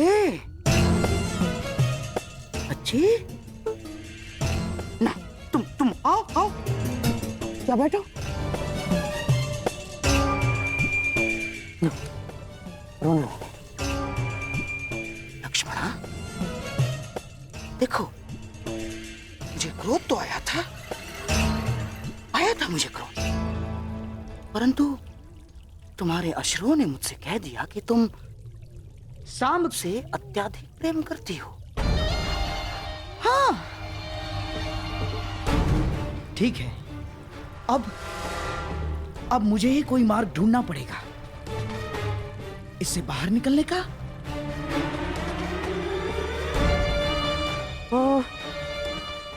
हे, अच्छी ना, तुम आओ आओ, क्या बैठो। रोना लक्ष्मणा, देखो मुझे क्रोध तो आया था मुझे क्रोध, परंतु तुम्हारे अश्रुओं ने मुझसे कह दिया कि तुम सांब से अत्यधिक प्रेम करती हो। हाँ ठीक है, अब मुझे ही कोई मार्ग ढूंढना पड़ेगा इससे बाहर निकलने का।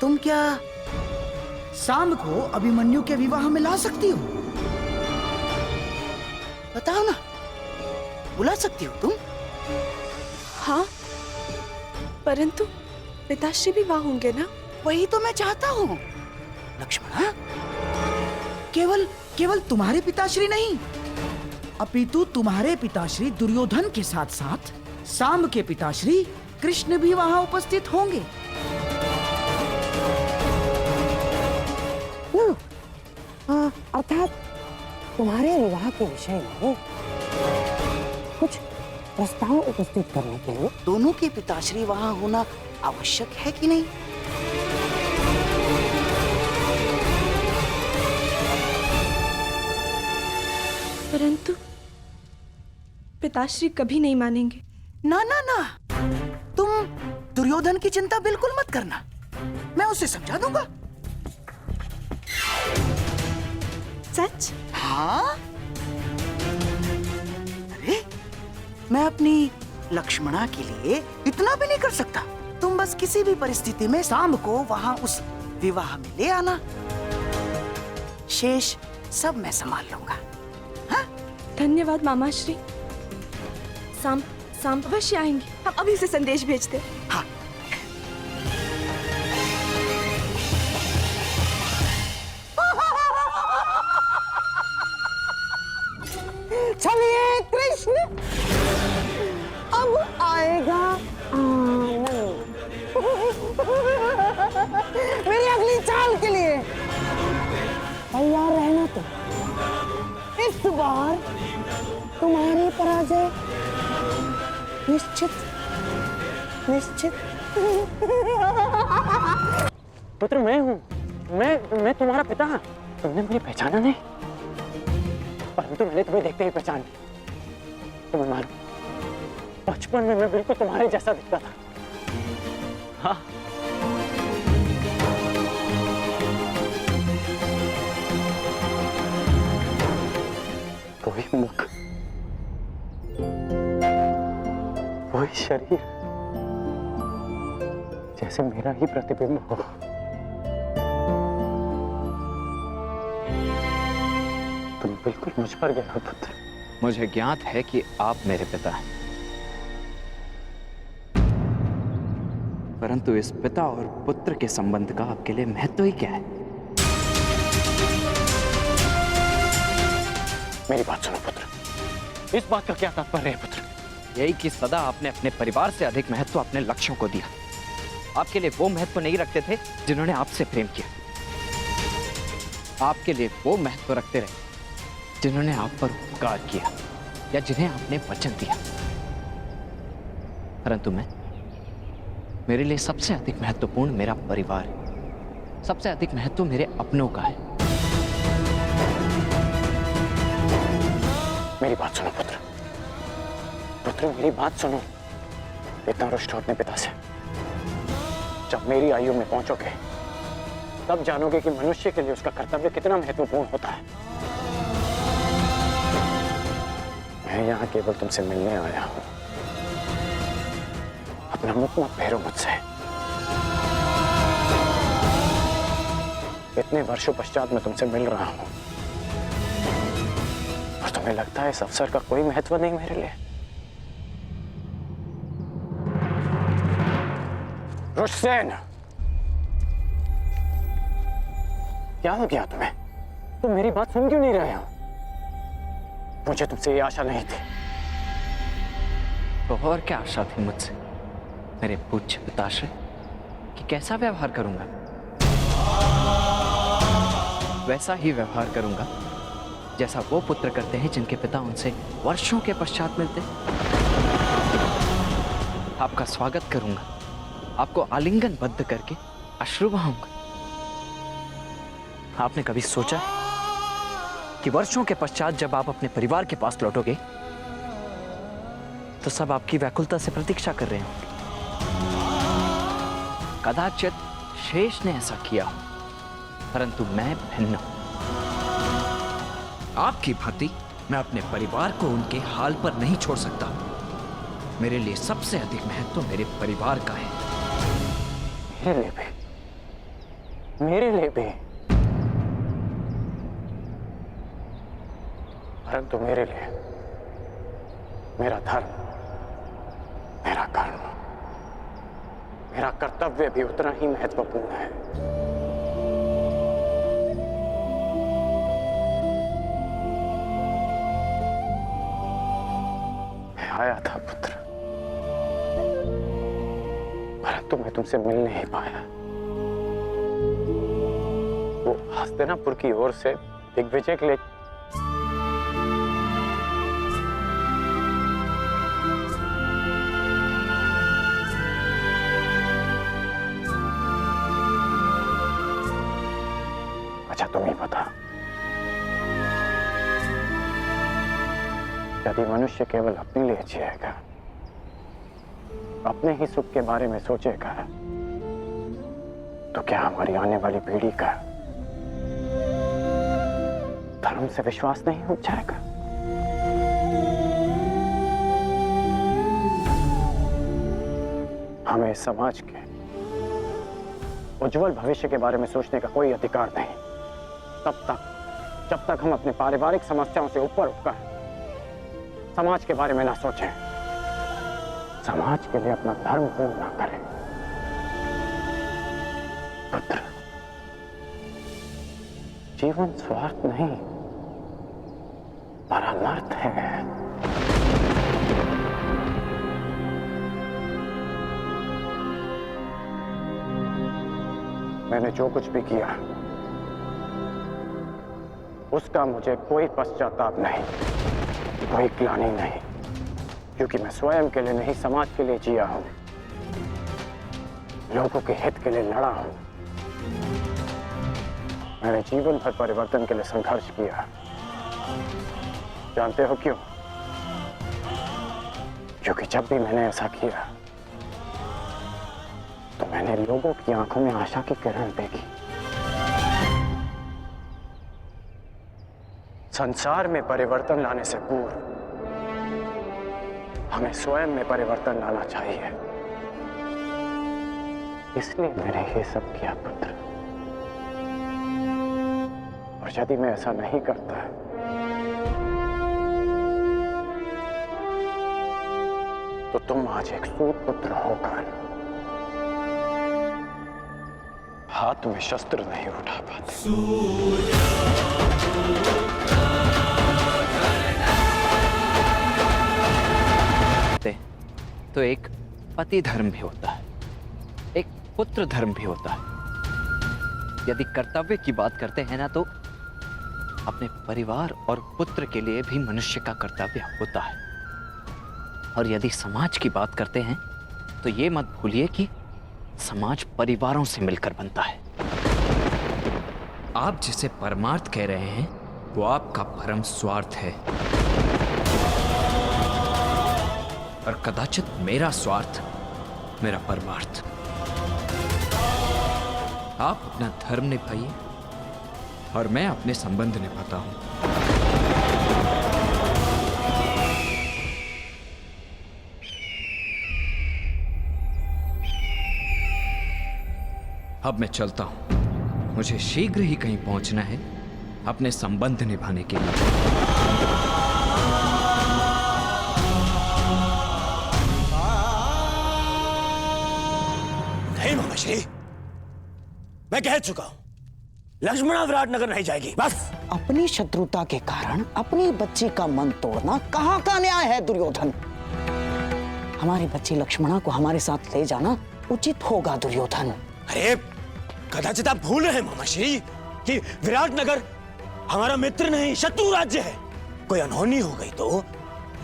तुम क्या सांब को अभिमन्यु के विवाह में ला सकती हो? बताओ ना, बुला सकती हो तुम? हाँ, परंतु पिताश्री भी वहां होंगे ना? वही तो मैं चाहता हूँ लक्ष्मणा। केवल तुम्हारे पिताश्री नहीं, अपितु तुम्हारे पिताश्री दुर्योधन के साथ साथ सांब के पिताश्री कृष्ण भी वहां उपस्थित होंगे। अर्थात तुम्हारे विवाह के विषय में कुछ प्रस्ताव उपस्थित करने के लिए दोनों के पिताश्री वहां होना आवश्यक है कि नहीं? परंतु पिताश्री कभी नहीं मानेंगे। ना ना ना, तुम दुर्योधन की चिंता बिल्कुल मत करना, मैं उसे समझा दूंगा। सच? हाँ, अरे मैं अपनी लक्ष्मणा के लिए इतना भी नहीं कर सकता। तुम बस किसी भी परिस्थिति में सांब को वहां उस विवाह में ले आना, शेष सब मैं संभाल लूंगा। हाँ? धन्यवाद मामाश्री। सांब अवश्य आएंगे, हम अभी उसे संदेश भेजते। हाँ। चलिए कृष्ण, अब आएगा आनंद। मेरी अगली चाल के लिए तैयार रहना। तो इस बार तुम्हारी पराजय निश्चित निश्चित। पुत्र मैं हूँ, मैं तुम्हारा पिता। तुमने मुझे पहचाना नहीं, परंतु मैंने तुम्हें देखते ही पहचान लिया। तुम्हें मालूम, बचपन में मैं बिल्कुल तुम्हारे जैसा दिखता था। हाँ, वही मुख, वही शरीर, जैसे मेरा ही प्रतिबिंब हो। तुम बिल्कुल मुझ पर गए हो पुत्र। मुझे ज्ञात है कि आप मेरे पिता हैं, परंतु इस पिता और पुत्र के संबंध का आपके लिए महत्व ही क्या है? मेरी बात सुनो पुत्र, इस बात का क्या तात्पर्य है पुत्र? यही कि सदा आपने अपने परिवार से अधिक महत्व अपने लक्ष्यों को दिया। आपके लिए वो महत्व नहीं रखते थे जिन्होंने आपसे प्रेम किया, आपके लिए वो महत्व रखते रहे जिन्होंने आप पर उपकार किया या जिन्हें आपने वचन दिया। परंतु मेरे लिए सबसे अधिक महत्वपूर्ण मेरा परिवार है, सबसे अधिक महत्व मेरे अपनों का है। मेरी बात सुनो पुत्र, मेरी बात सुनो। इतना रुष्ट हो अपने पिता से। जब मेरी आयु में पहुंचोगे तब जानोगे कि मनुष्य के लिए उसका कर्तव्य कितना महत्वपूर्ण होता है। मैं यहाँ केवल तुमसे मिलने आया हूं, अपना मुख मत फेरो मुझसे। इतने वर्षों पश्चात मैं तुमसे मिल रहा हूं और तुम्हें लगता है इस अवसर का कोई महत्व नहीं मेरे लिए? रुष्सेन, क्या हो गया तुम्हें? तुम मेरी बात सुन क्यों नहीं रहे हो? मुझे तुमसे ये आशा नहीं थी। तो और क्या आशा थी मुझसे, मेरे पूज्य पिताश्री, कि कैसा व्यवहार करूंगा? वैसा ही व्यवहार करूंगा जैसा वो पुत्र करते हैं जिनके पिता उनसे वर्षों के पश्चात मिलते। आपका स्वागत करूंगा, आपको आलिंगनबद्ध करके अश्रु बहाऊंगा। आपने कभी सोचा कि वर्षों के पश्चात जब आप अपने परिवार के पास लौटोगे तो सब आपकी व्याकुलता से प्रतीक्षा कर रहे होंगे? कदाचित शेष ने ऐसा किया हो, परंतु मैं भिन्न हूं। आपकी भांति मैं अपने परिवार को उनके हाल पर नहीं छोड़ सकता। मेरे लिए सबसे अधिक महत्व मेरे परिवार का है। मेरे लिए भी, मेरे लिए भी, परंतु मेरे लिए मेरा धर्म, मेरा कर्म, मेरा कर्तव्य भी उतना ही महत्वपूर्ण है। मैं आया था पुत्र, परंतु मैं तुमसे मिल नहीं पाया। वो हस्तिनापुर की ओर से दिग्विजय के लिए अच्छा तुम ही बता, यदि मनुष्य केवल अपने लिए जिएगा, अपने ही सुख के बारे में सोचेगा, तो क्या हमारी आने वाली पीढ़ी का धर्म से विश्वास नहीं उठ जाएगा? हमें समाज के उज्जवल भविष्य के बारे में सोचने का कोई अधिकार नहीं जब तक हम अपने पारिवारिक समस्याओं से ऊपर उठकर समाज के बारे में ना सोचें, समाज के लिए अपना धर्म पूर्ण ना करें। पुत्र, जीवन स्वार्थ नहीं, परमार्थ है। मैंने जो कुछ भी किया उसका मुझे कोई पश्चाताप नहीं, कोई ग्लानि नहीं, क्योंकि मैं स्वयं के लिए नहीं समाज के लिए जिया हूं, लोगों के हित के लिए लड़ा हूं। मैंने जीवन भर परिवर्तन के लिए संघर्ष किया। जानते हो क्यों? क्योंकि जब भी मैंने ऐसा किया तो मैंने लोगों की आंखों में आशा की किरण देखी। संसार में परिवर्तन लाने से पूर्व हमें स्वयं में परिवर्तन लाना चाहिए। इसलिए मैंने ये सब किया पुत्र। और यदि मैं ऐसा नहीं करता तो तुम आज एक सूत पुत्र होकर हाथ में शस्त्र नहीं उठा पाते। तो एक पति धर्म भी होता है, एक पुत्र धर्म भी होता है। यदि कर्तव्य की बात करते हैं ना, तो अपने परिवार और पुत्र के लिए भी मनुष्य का कर्तव्य होता है। और यदि समाज की बात करते हैं तो ये मत भूलिए कि समाज परिवारों से मिलकर बनता है। आप जिसे परमार्थ कह रहे हैं वो आपका परम स्वार्थ है, और कदाचित मेरा स्वार्थ मेरा परमार्थ। आप अपना धर्म निभाइए और मैं अपने संबंध निभाता हूं। अब मैं चलता हूं, मुझे शीघ्र ही कहीं पहुंचना है अपने संबंध निभाने के लिए। नहीं मामाश्री, मैं कह चुका हूं, लक्ष्मणा विराटनगर नहीं जाएगी, बस। अपनी शत्रुता के कारण अपनी बच्ची का मन तोड़ना कहाँ का न्याय है दुर्योधन? हमारी बच्ची लक्ष्मणा को हमारे साथ ले जाना उचित होगा दुर्योधन। अरे कदाचित आप भूल रहे हैं मामाश्री कि विराट नगर हमारा मित्र नहीं शत्रु राज्य है। कोई अनहोनी हो गई तो,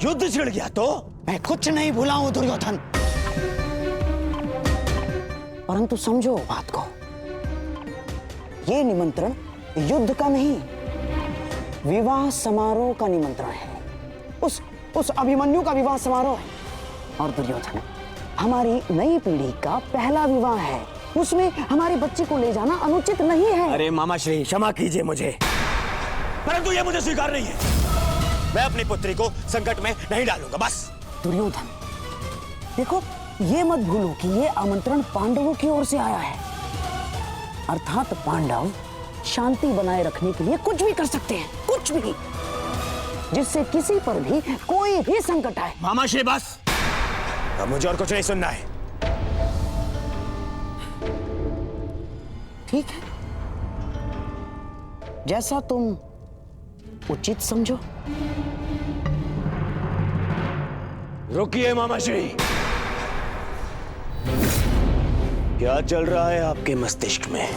युद्ध छिड़ गया तो। मैं कुछ नहीं भूला हूं दुर्योधन, परंतु समझो बात को, ये निमंत्रण युद्ध का नहीं, विवाह समारोह का निमंत्रण है। उस अभिमन्यु का विवाह समारोह है। और दुर्योधन हमारी नई पीढ़ी का पहला विवाह है, उसमें हमारी बच्ची को ले जाना अनुचित नहीं है। अरे मामाश्री क्षमा कीजिए मुझे, परंतु ये मुझे स्वीकार नहीं है। मैं अपनी पुत्री को संकट में नहीं डालूंगा, बस। दुर्योधन देखो, ये मत भूलो कि ये आमंत्रण पांडवों की ओर से आया है, अर्थात पांडव शांति बनाए रखने के लिए कुछ भी कर सकते हैं, कुछ भी, जिससे किसी पर भी कोई भी संकट आए। मामाश्री बस, अब मुझे और कुछ नहीं सुनना है। ठीक है, जैसा तुम उचित समझो। रुकिए मामाश्री, क्या चल रहा है आपके मस्तिष्क में?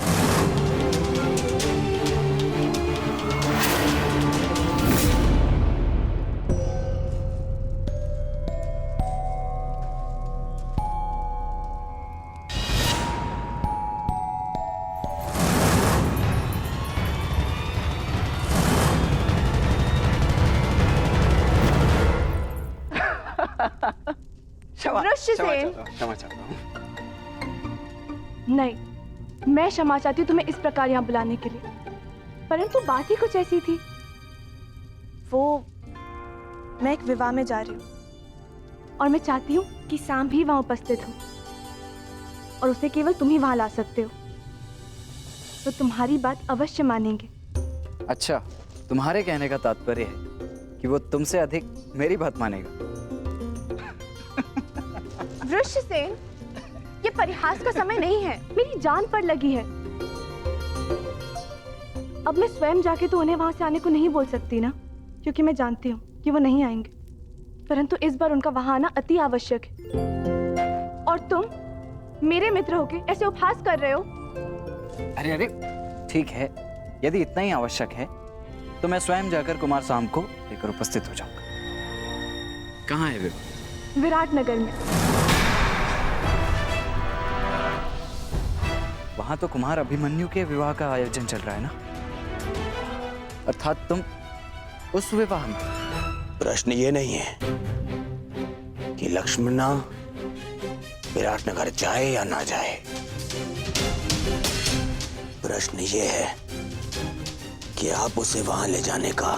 वृषसेन, क्षमा चाहता हूँ। नहीं, मैं क्षमा चाहती हूँ तुम्हें इस प्रकार यहाँ बुलाने के लिए, परंतु बात ही कुछ ऐसी थी। मैं एक विवाह में जा रही हूँ और मैं चाहती हूँ कि सांब भी वहां उपस्थित हो और उसे केवल तुम ही वहां ला सकते हो, तो तुम्हारी बात अवश्य मानेंगे। अच्छा, तुम्हारे कहने का तात्पर्य है कि वो तुमसे अधिक मेरी बात मानेगा। वृषसेन, ये परिहास का समय नहीं है, मेरी जान पर लगी है। अब मैं स्वयं जाके तो उन्हें वहां से आने को नहीं बोल सकती ना, क्योंकि मैं जानती हूँ कि वो नहीं आएंगे, परंतु इस बार उनका वहां आना अति आवश्यक है। और तुम मेरे मित्र होके ऐसे उपहास कर रहे हो। अरे अरे, ठीक है, यदि इतना ही आवश्यक है तो मैं स्वयं जाकर कुमार सांब को लेकर उपस्थित हो जाऊंगा। कहाँ है विवाह? विराट नगर में। वहां तो कुमार अभिमन्यु के विवाह का आयोजन चल रहा है ना, अर्थात तुम उस विवाह में। प्रश्न ये नहीं है कि लक्ष्मणा विराटनगर जाए या ना जाए, प्रश्न ये है कि आप उसे वहां ले जाने का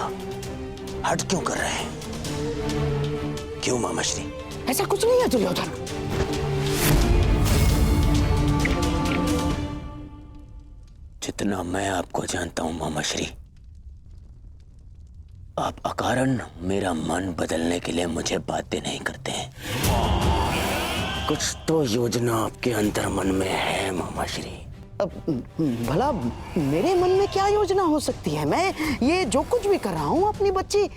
हट क्यों कर रहे हैं? क्यों मामाश्री? ऐसा कुछ नहीं है दुर्योधन। जितना मैं आपको जानता हूं मामाश्री, आप अकारण मेरा मन बदलने के लिए मुझे बातें नहीं करते हैं। कुछ तो योजना आपके अंतर मन में है मामाश्री। अब भला मेरे मन में क्या योजना हो सकती है? मैं ये जो कुछ भी कर रहा हूँ अपनी बच्ची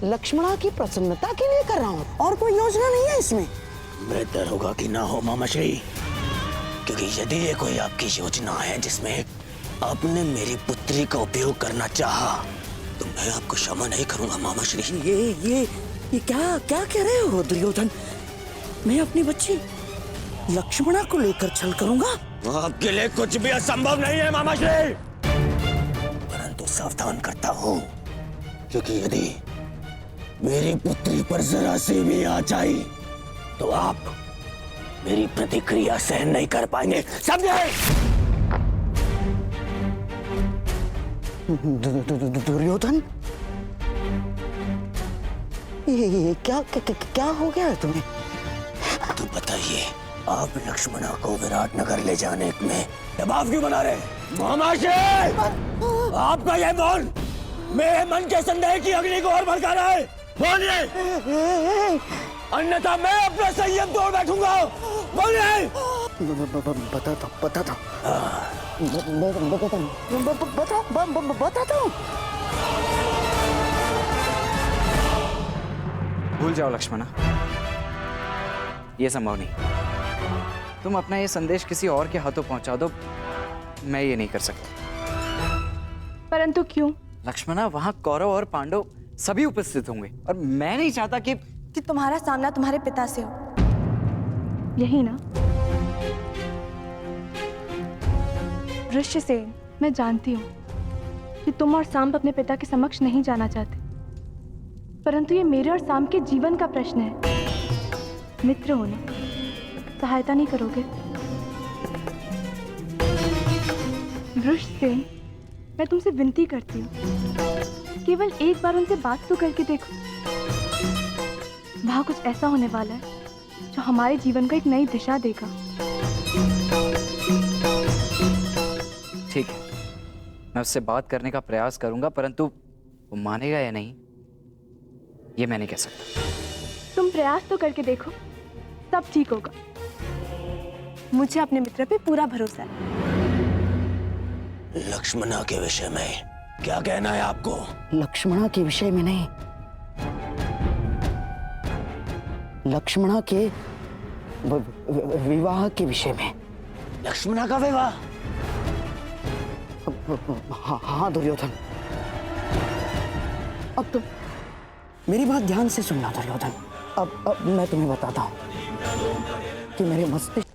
लक्ष्मणा की प्रसन्नता के लिए कर रहा हूँ, और कोई योजना नहीं है इसमें। बेहतर होगा कि ना हो मामाश्री, क्योंकि यदि ये कोई आपकी योजना है जिसमें आपने मेरी पुत्री का उपयोग करना चाहा, तो मैं आपको क्षमा नहीं करूंगा मामाश्री। ये क्या कह रहे हो दुर्योधन? मैं अपनी बच्ची लक्ष्मणा को लेकर छल करूंगा? आपके लिए कुछ भी असंभव नहीं है मामाश्री, परंतु सावधान करता हूँ, क्योंकि यदि मेरी पुत्री पर जरा सी भी आँच आई तो आप मेरी प्रतिक्रिया सहन नहीं कर पाएंगे, समझे? दुर्योधन, ये क्या हो गया तुम्हें? तो बताइए, आप लक्ष्मणा को विराटनगर ले जाने में दबाव क्यों बना रहे हैं? मामाश्री, आपका यह मौन मेरे मन के संदेह की अग्नि को और भड़का रहा है। बोलिए, अन्यथा मैं अपना संयम तोड़ बैठूंगा। बोलिए। बताता हूँ। भूल जाओ लक्ष्मणा, ये संभव नहीं। तुम अपना ये संदेश किसी और के हाथों पहुंचा दो, मैं ये नहीं कर सकता। परंतु क्यों? लक्ष्मणा, वहां कौरव और पांडव सभी उपस्थित होंगे और मैं नहीं चाहता कि तुम्हारा सामना तुम्हारे पिता से हो, यही ना? वृषसेन, मैं जानती हूँ कि तुम और सांब अपने पिता के समक्ष नहीं जाना चाहते, परंतु ये मेरे और सांब के जीवन का प्रश्न है। मित्र हो ना, सहायता नहीं करोगे? वृषसेन, मैं तुमसे विनती करती हूँ, केवल एक बार उनसे बात तो करके देखो। वहाँ कुछ ऐसा होने वाला है जो हमारे जीवन को एक नई दिशा देगा। ठीक है, मैं उससे बात करने का प्रयास करूंगा, परंतु वो मानेगा या नहीं ये मैं नहीं कह सकता। तुम प्रयास तो करके देखो, सब ठीक होगा। मुझे अपने मित्र पे पूरा भरोसा है। लक्ष्मणा के विषय में क्या कहना है आपको? लक्ष्मणा के विषय में नहीं, लक्ष्मणा के विवाह के विषय में। लक्ष्मणा का विवाह? हाँ दुर्योधन, अब तुम मेरी बात ध्यान से सुनना दुर्योधन। अब मैं तुम्हें बताता हूं कि मेरे मस्तिष्क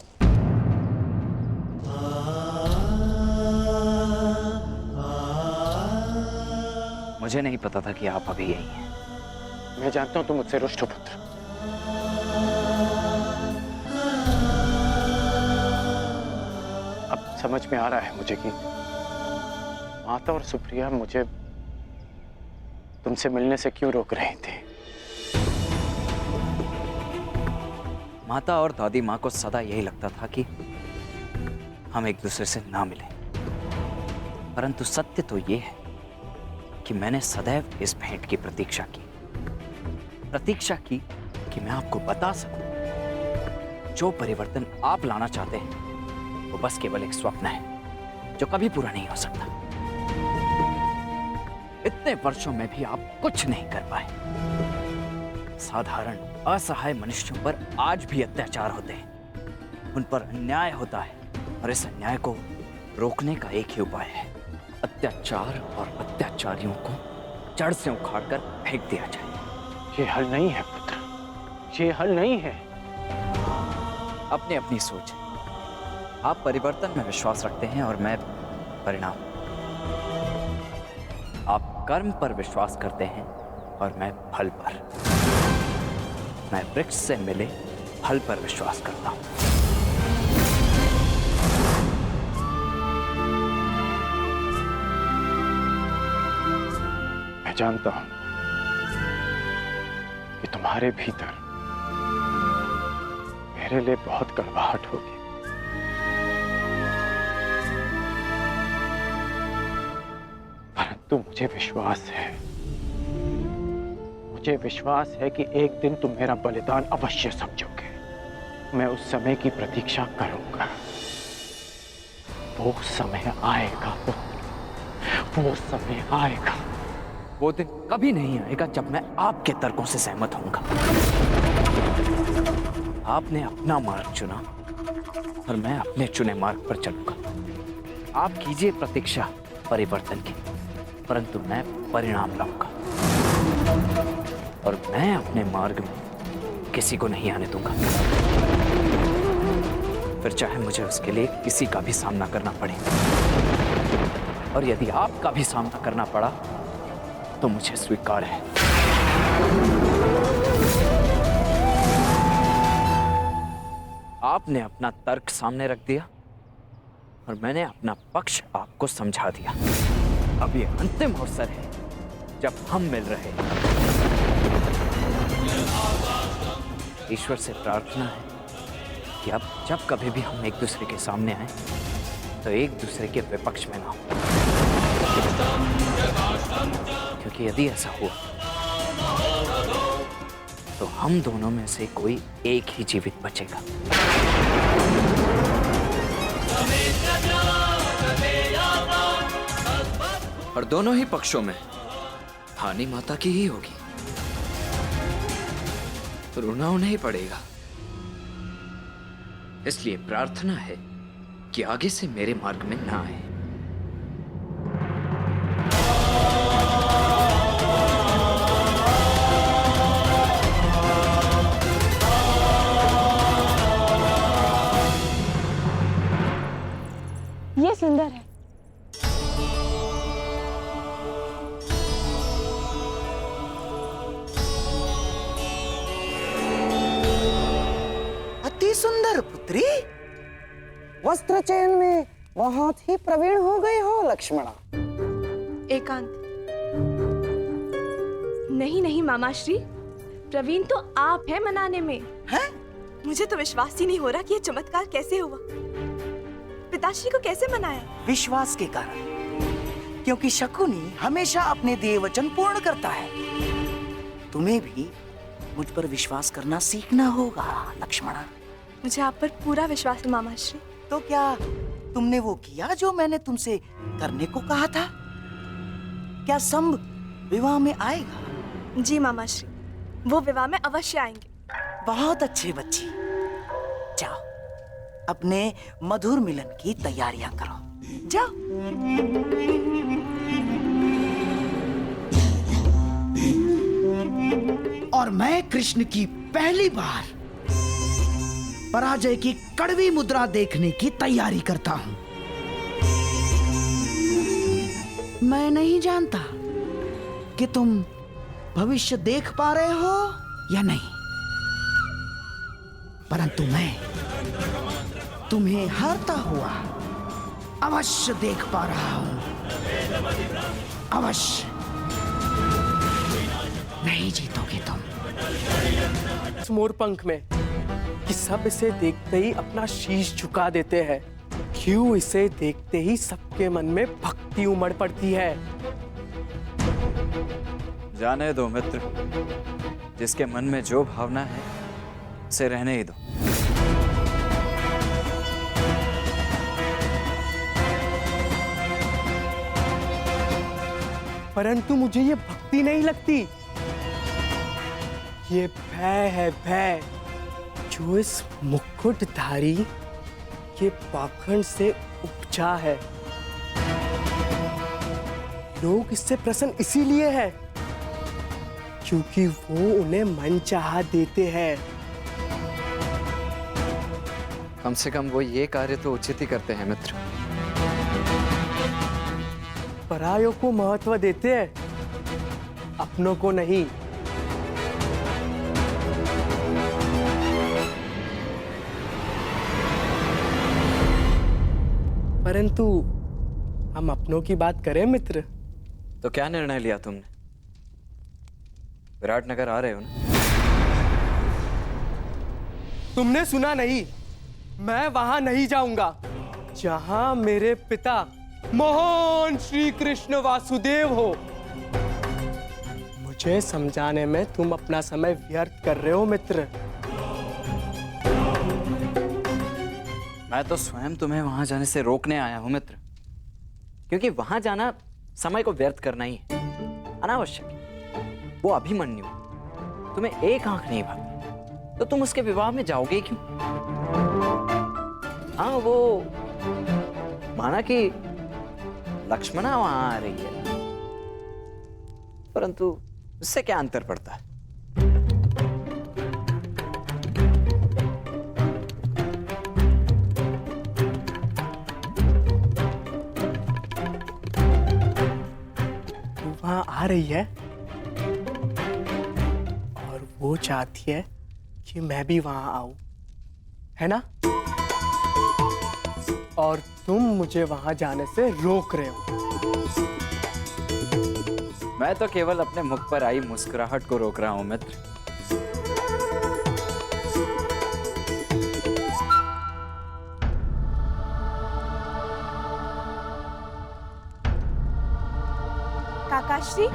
मुझे नहीं पता था कि आप अभी यही हैं। मैं जानता हूं तुम मुझसे रुष्ट हो पुत्र। अब समझ में आ रहा है मुझे कि माता और सुप्रिया मुझे तुमसे मिलने से क्यों रोक रहे थे। माता और दादी माँ को सदा यही लगता था कि हम एक दूसरे से ना मिलें, परंतु सत्य तो ये है कि मैंने सदैव इस भेंट की प्रतीक्षा की कि मैं आपको बता सकूं जो परिवर्तन आप लाना चाहते हैं वो बस केवल एक स्वप्न है जो कभी पूरा नहीं हो सकता। इतने वर्षों में भी आप कुछ नहीं कर पाए। साधारण असहाय मनुष्यों पर आज भी अत्याचार होते हैं, उन पर अन्याय होता है और इस अन्याय को रोकने का एक ही उपाय है, अत्याचार और अत्याचारियों को जड़ से उखाड़कर फेंक दिया जाए। ये हल नहीं है पुत्र, ये हल नहीं है। अपनी अपनी सोच है। आप परिवर्तन में विश्वास रखते हैं और मैं परिणाम। आप कर्म पर विश्वास करते हैं और मैं फल पर। मैं वृक्ष से मिले फल पर विश्वास करता हूं। मैं जानता हूं कि तुम्हारे भीतर मेरे लिए बहुत कड़वाहट होगी, परंतु मुझे विश्वास है कि एक दिन तुम मेरा बलिदान अवश्य समझोगे। मैं उस समय की प्रतीक्षा करूंगा। वो समय आएगा पुत्र, वो समय आएगा। वो दिन कभी नहीं आएगा जब मैं आपके तर्कों से सहमत होऊंगा। आपने अपना मार्ग चुना और मैं अपने चुने मार्ग पर चलूंगा। आप कीजिए प्रतीक्षा परिवर्तन की, परंतु मैं परिणाम लाऊंगा और मैं अपने मार्ग में किसी को नहीं आने दूंगा, फिर चाहे मुझे उसके लिए किसी का भी सामना करना पड़े। और यदि आपका भी सामना करना पड़ा तो मुझे स्वीकार है। आपने अपना तर्क सामने रख दिया और मैंने अपना पक्ष आपको समझा दिया। अब ये अंतिम अवसर है जब हम मिल रहे हैं। ईश्वर से प्रार्थना है कि अब जब कभी भी हम एक दूसरे के सामने आए तो एक दूसरे के विपक्ष में ना हो, क्योंकि यदि ऐसा हुआ तो हम दोनों में से कोई एक ही जीवित बचेगा। और दोनों ही पक्षों में हानि माता की ही होगी, रोना उन्हें ही पड़ेगा। इसलिए प्रार्थना है कि आगे से मेरे मार्ग में ना आए। ये सुंदर है। अति सुंदर पुत्री। वस्त्र चयन में बहुत ही प्रवीण हो गए हो लक्ष्मणा। एकांत। नहीं नहीं मामाश्री, प्रवीण तो आप हैं मनाने में। हैं? मुझे तो विश्वास ही नहीं हो रहा कि ये चमत्कार कैसे हुआ। पिताश्री को कैसे मनाया? विश्वास के कारण, क्योंकि शकुनी हमेशा अपने दिए वचन पूर्ण करता है। तुम्हें भी मुझ पर विश्वास करना सीखना होगा लक्ष्मणा। मुझे आप पर पूरा विश्वास है मामाश्री। तो क्या तुमने वो किया जो मैंने तुमसे करने को कहा था? क्या संभ विवाह में आएगा? जी मामाश्री, वो विवाह में अवश्य आएंगे। बहुत अच्छे बच्चे। जाओ अपने मधुर मिलन की तैयारियां करो। जाओ। और मैं कृष्ण की पहली बार पराजय की कड़वी मुद्रा देखने की तैयारी करता हूं। मैं नहीं जानता कि तुम भविष्य देख पा रहे हो या नहीं, परंतु मैं तुम्हें हारता हुआ अवश्य देख पा रहा हूं। अवश्य। नहीं जीतोगे तुम। इस मोरपंख में कि सब इसे देखते ही अपना शीश झुका देते हैं। क्यों इसे देखते ही सबके मन में भक्ति उमड़ पड़ती है। जाने दो मित्र, जिसके मन में जो भावना है उसे रहने ही दो। परंतु मुझे ये भक्ति नहीं लगती, ये भय है, भय जो इस मुकुटधारी के पाखंड से उपजा है। लोग इससे प्रसन्न इसीलिए है क्योंकि वो उन्हें मनचाहा देते हैं। कम से कम वो ये कार्य तो उचित ही करते हैं मित्र। परायों को महत्व देते हैं, अपनों को नहीं। परंतु हम अपनों की बात करें मित्र। तो क्या निर्णय लिया तुमने? विराटनगर आ रहे हो ना? तुमने सुना नहीं? मैं वहां नहीं जाऊंगा जहां मेरे पिता महान श्री कृष्ण वासुदेव हो। मुझे समझाने में तुम अपना समय व्यर्थ कर रहे हो मित्र। मैं तो स्वयं तुम्हें वहां जाने से रोकने आया हूं मित्र, क्योंकि वहां जाना समय को व्यर्थ करना ही है, अनावश्यक। वो अभिमन्यु तुम्हें एक आंख नहीं भाती, तो तुम उसके विवाह में जाओगे क्यों? हाँ, वो माना कि लक्ष्मणा वहां आ रही है, परंतु उससे क्या अंतर पड़ता है? वहां आ रही है और वो चाहती है कि मैं भी वहां आऊं, है ना? और तुम मुझे वहां जाने से रोक रहे हो। मैं तो केवल अपने मुख पर आई मुस्कुराहट को रोक रहा हूं मित्र। काकाश्री,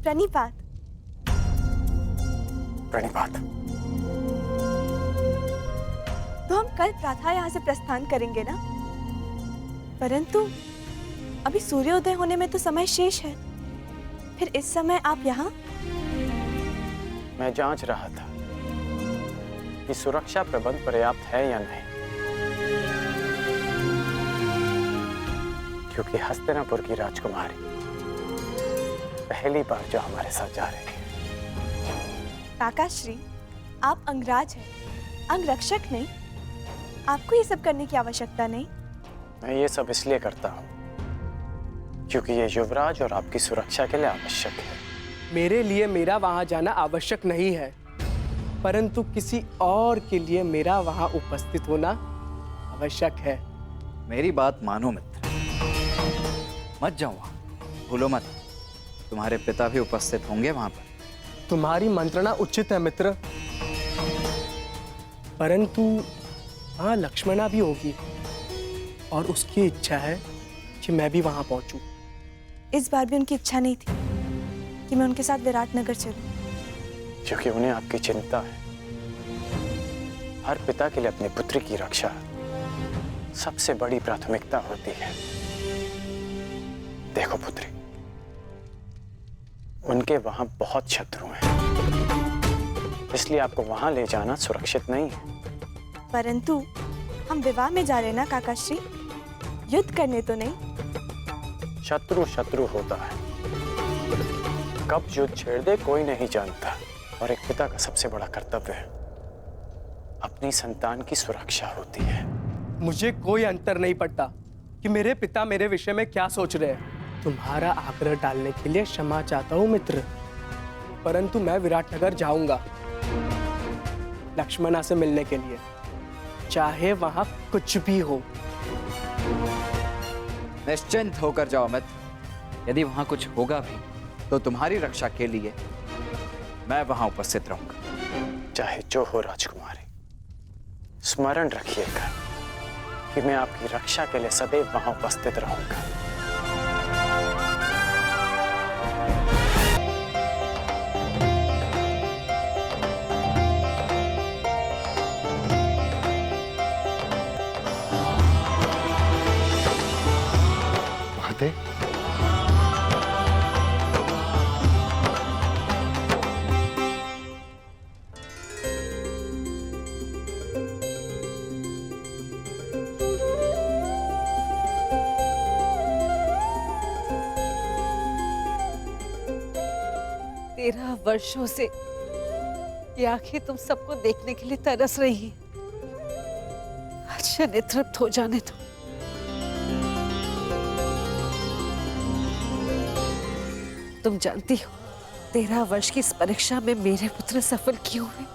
प्रणिपात। प्रणिपात। तो हम कल प्रातः यहाँ से प्रस्थान करेंगे ना? परंतु अभी सूर्योदय होने में तो समय शेष है। फिर इस समय आप यहाँ? मैं जांच रहा था कि सुरक्षा प्रबंध पर्याप्त है या नहीं, क्योंकि हस्तिनापुर की राजकुमारी पहली बार जो हमारे साथ जा रही है। काकाश्री, आप अंगराज हैं, अंगरक्षक नहीं। आपको ये सब करने की आवश्यकता नहीं। मैं ये सब इसलिए करता हूँ क्योंकि ये युवराज और आपकी सुरक्षा के लिए आवश्यक है। मेरे लिए मेरा वहां जाना आवश्यक नहीं है, परंतु किसी और के लिए मेरा वहां उपस्थित होना आवश्यक है। मेरी बात मानो मित्र, मत जाओ वहां, भूलो मत, तुम्हारे पिता भी उपस्थित होंगे वहां पर। तुम्हारी मंत्रणा उचित है मित्र, परंतु हाँ, लक्ष्मणा भी होगी और उसकी इच्छा है कि मैं भी वहां पहुंचूं। इस बार भी उनकी इच्छा नहीं थी कि मैं उनके साथ विराटनगर चलूं, क्योंकि उन्हें आपकी चिंता है। हर पिता के लिए अपनी पुत्री की रक्षा सबसे बड़ी प्राथमिकता होती है। देखो पुत्री, उनके वहां बहुत शत्रु हैं, इसलिए आपको वहां ले जाना सुरक्षित नहीं है। परंतु हम विवाह में जा रहे हैं ना काकाश्री, युद्ध करने तो नहीं। शत्रु शत्रु होता है, कब युद्ध छेड़ दे कोई नहीं जानता, और एक पिता का सबसे बड़ा कर्तव्य अपनी संतान की सुरक्षा होती है। मुझे कोई अंतर नहीं पड़ता कि मेरे पिता मेरे विषय में क्या सोच रहे हैं। तुम्हारा आग्रह डालने के लिए क्षमा चाहता हूँ मित्र, परंतु मैं विराटनगर जाऊंगा लक्ष्मणा से मिलने के लिए, चाहे वहां कुछ भी हो। निश्चिंत होकर जाओ मित्र, यदि वहां कुछ होगा भी तो तुम्हारी रक्षा के लिए मैं वहां उपस्थित रहूंगा। चाहे जो हो राजकुमारी, स्मरण रखिएगा कि मैं आपकी रक्षा के लिए सदैव वहां उपस्थित रहूंगा। माते, तेरह वर्षों से ये आंखें तुम सबको देखने के लिए तरस रही हैं। अच्छा, नेतृत्व हो जाने दो। तुम जानती हो 13 वर्ष की इस परीक्षा में मेरे पुत्र सफल क्यों हुए?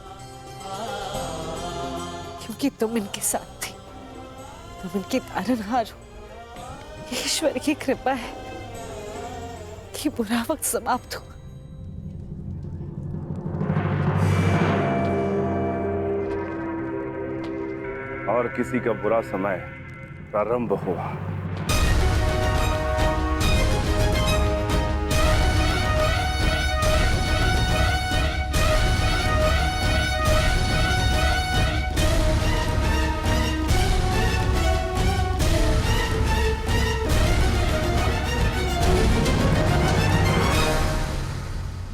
क्योंकि तुम इनके साथ थी, तुम इनके तारनहार हो। ईश्वर की कृपा है कि बुरा वक्त समाप्त हुआ। और किसी का बुरा समय प्रारंभ हुआ।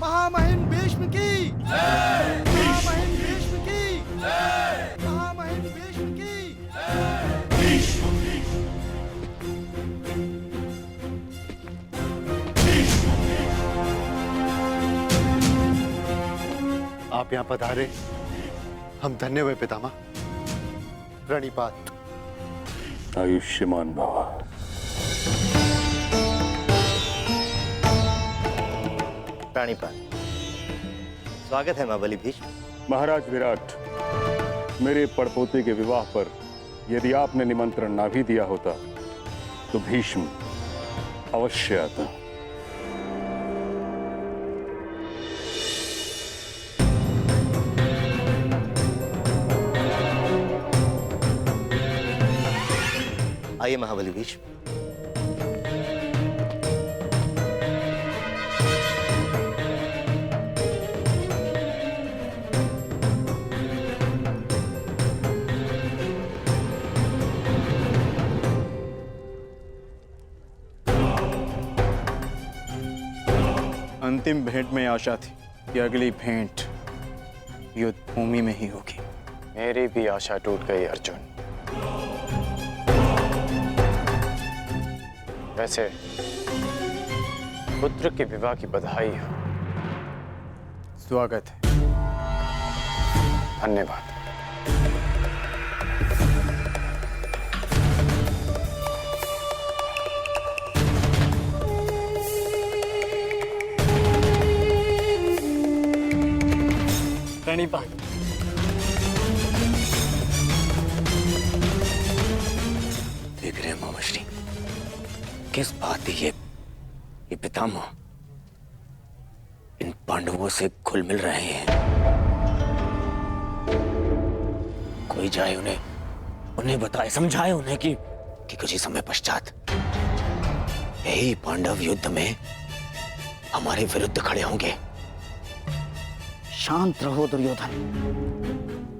महामहिम भीष्म की जय! महामहिम भीष्म की जय! महामहिम भीष्म की आप यहाँ पधारे, हम धन्य हुए पितामह। प्रणिपात। आयुष्मान भव। प्राणिपात। स्वागत है महाबली भीष्म। महाराज विराट, मेरे पड़पोते के विवाह पर यदि आपने निमंत्रण ना भी दिया होता तो भीष्म अवश्य आता। आइए महाबली भीष्म। अंतिम भेंट में आशा थी कि अगली भेंट युद्ध भूमि में ही होगी। मेरी भी आशा टूट गई अर्जुन। वैसे पुत्र के विवाह की बधाई हो। स्वागत है। धन्यवाद। प्रणिपात। विग्रह मामश्री, किस बात की ये पितामह इन पांडवों से घुल मिल रहे हैं? कोई जाए उन्हें बताए, समझाए उन्हें कि कुछ ही समय पश्चात यही पांडव युद्ध में हमारे विरुद्ध खड़े होंगे। शांत रहो दुर्योधन।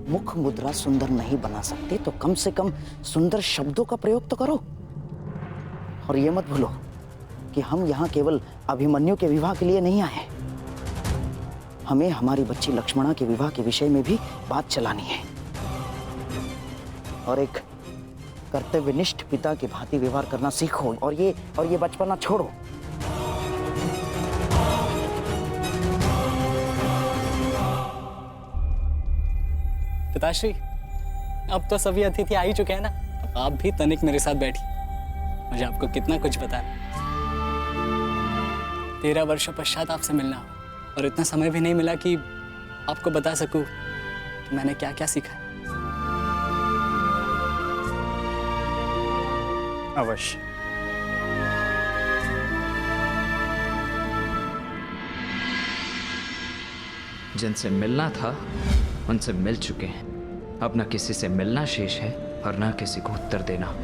मुख मुद्रा सुंदर नहीं बना सकते तो कम से कम सुंदर शब्दों का प्रयोग तो करो। और ये मत भूलो कि हम यहाँ केवल अभिमन्यु के विवाह के लिए नहीं आए। हमें हमारी बच्ची लक्ष्मणा के विवाह के विषय में भी बात चलानी है। और एक कर्तव्यनिष्ठ पिता के भांति व्यवहार करना सीखो और ये बचपना छोड़ो। पिताश्री, अब तो सभी अतिथि आ ही चुके हैं ना, आप भी तनिक मेरे साथ बैठिए। मुझे आपको कितना कुछ बताना। 13 वर्षों पश्चात आपसे मिलना हो और इतना समय भी नहीं मिला कि आपको बता सकूं कि मैंने क्या क्या सीखा। अवश्य। जिनसे मिलना था उनसे मिल चुके हैं। अब न किसी से मिलना शेष है और न किसी को उत्तर देना।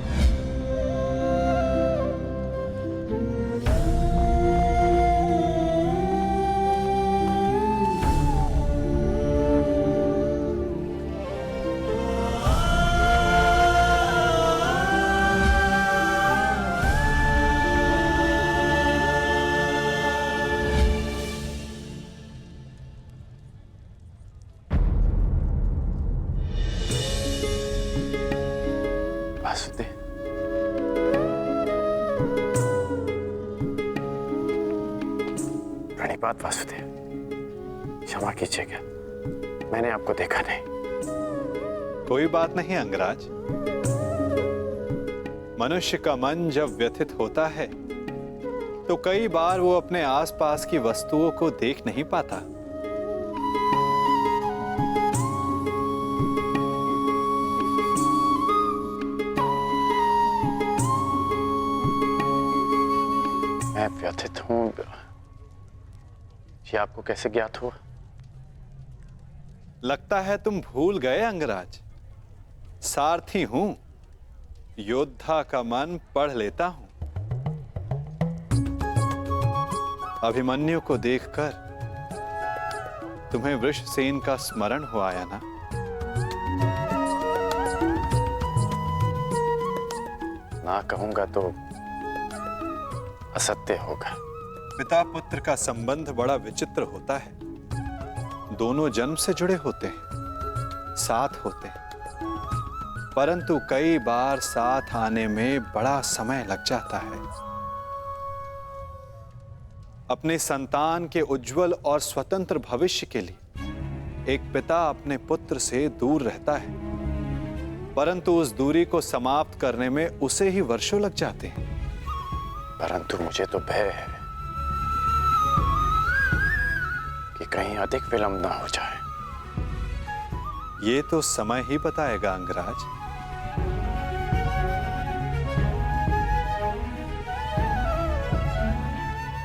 प्रणिपात वासुदेव, क्षमा कीजिएगा, मैंने आपको देखा नहीं। कोई बात नहीं अंगराज। मनुष्य का मन जब व्यथित होता है तो कई बार वो अपने आसपास की वस्तुओं को देख नहीं पाता। मैं व्यथित हूं, ये आपको कैसे ज्ञात हुआ? लगता है तुम भूल गए अंगराज। सारथी हूं, योद्धा का मन पढ़ लेता हूं। अभिमन्यु को देखकर तुम्हें वृषसेन का स्मरण हो आया ना? ना कहूंगा तो असत्य होगा। पिता पुत्र का संबंध बड़ा विचित्र होता है। दोनों जन्म से जुड़े होते हैं, साथ होते हैं, परंतु कई बार साथ आने में बड़ा समय लग जाता है। अपने संतान के उज्जवल और स्वतंत्र भविष्य के लिए एक पिता अपने पुत्र से दूर रहता है, परंतु उस दूरी को समाप्त करने में उसे ही वर्षों लग जाते हैं। परंतु मुझे तो भय है कि कहीं अधिक विलंब ना हो जाए। ये तो समय ही बताएगा अंगराज।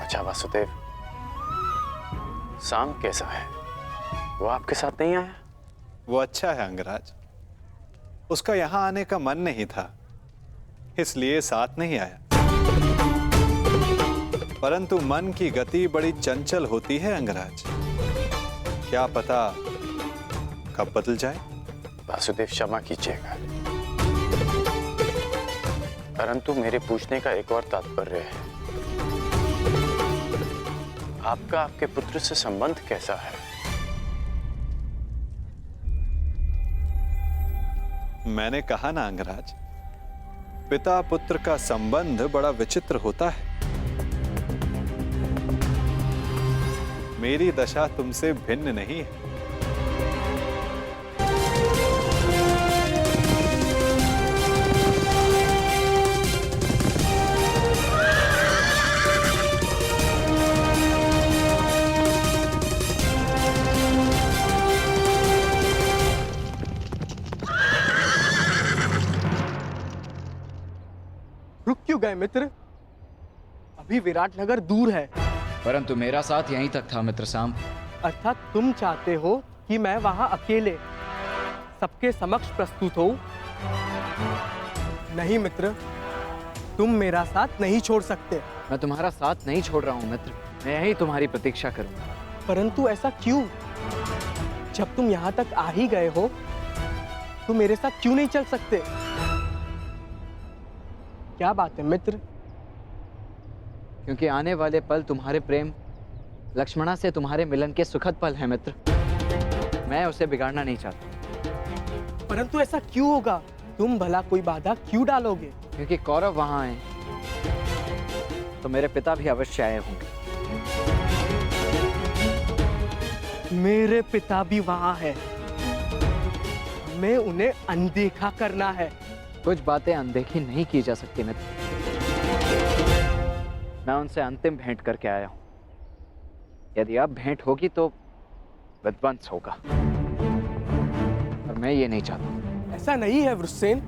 अच्छा वासुदेव, शाम कैसा है? वो आपके साथ नहीं आया? वो अच्छा है अंगराज। उसका यहां आने का मन नहीं था, इसलिए साथ नहीं आया। परंतु मन की गति बड़ी चंचल होती है अंगराज। क्या पता कब बदल जाए। वासुदेव क्षमा कीजिएगा, परंतु मेरे पूछने का एक और तात्पर्य है। आपका आपके पुत्र से संबंध कैसा है? मैंने कहा ना अंगराज, पिता पुत्र का संबंध बड़ा विचित्र होता है। मेरी दशा तुमसे भिन्न नहीं है। रुक क्यों गए मित्र? अभी विराटनगर दूर है। परंतु मेरा साथ यहीं तक था मित्र सांब। अर्थात तुम चाहते हो कि मैं वहां अकेले सबके समक्ष प्रस्तुत हो? नहीं मित्र, तुम मेरा साथ नहीं छोड़ सकते। मैं तुम्हारा साथ नहीं छोड़ रहा हूँ मित्र, मैं यहीं तुम्हारी प्रतीक्षा करूंगा। परंतु ऐसा क्यों? जब तुम यहाँ तक आ ही गए हो तो मेरे साथ क्यों नहीं चल सकते? क्या बात है मित्र? क्योंकि आने वाले पल तुम्हारे प्रेम लक्ष्मणा से तुम्हारे मिलन के सुखद पल हैं मित्र। मैं उसे बिगाड़ना नहीं चाहता। परंतु ऐसा क्यों होगा? तुम भला कोई बाधा क्यों डालोगे? क्योंकि कौरव वहां आए तो मेरे पिता भी अवश्य आए होंगे। मेरे पिता भी वहां है। हमें उन्हें अनदेखा करना है। कुछ बातें अनदेखी नहीं की जा सकती मित्र। मैं उनसे अंतिम भेंट करके आया हूं। यदि अब भेंट होगी तो विध्वंस होगा, और मैं ये नहीं चाहता। ऐसा नहीं है वृषसेन।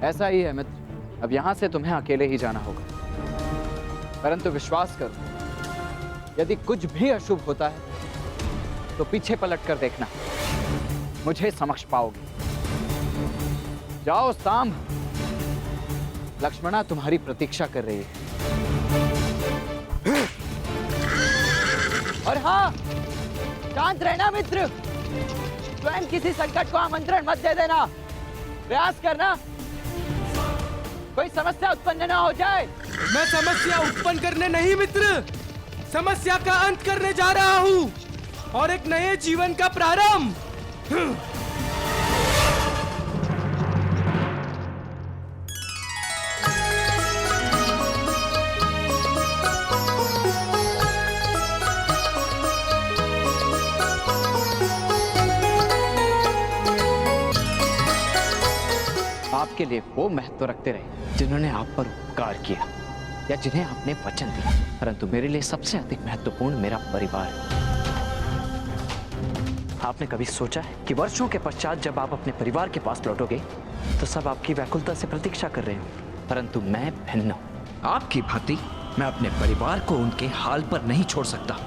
ऐसा ही है मित्र। अब यहां से तुम्हें अकेले ही जाना होगा। परंतु विश्वास करो, यदि कुछ भी अशुभ होता है तो पीछे पलट कर देखना, मुझे समक्ष पाओगे। जाओ सांब, लक्ष्मणा तुम्हारी प्रतीक्षा कर रही है। और हाँ, शांत रहना मित्र। स्वयं किसी संकट को आमंत्रण मत दे देना। प्रयास करना कोई समस्या उत्पन्न ना हो जाए। मैं समस्या उत्पन्न करने नहीं मित्र, समस्या का अंत करने जा रहा हूँ और एक नए जीवन का प्रारंभ। आपके लिए वो महत्व रखते रहे जिन्होंने आप पर उपकार किया या जिन्हें आपने वचन दिया, परंतु मेरे लिए सबसे अधिक महत्वपूर्ण मेरा परिवार है। आपने कभी सोचा है कि वर्षों के पश्चात जब आप अपने परिवार के पास लौटोगे तो सब आपकी व्याकुलता से प्रतीक्षा कर रहे हो, परंतु मैं भिन्न हूं। आपकी भांति मैं अपने परिवार को उनके हाल पर नहीं छोड़ सकता।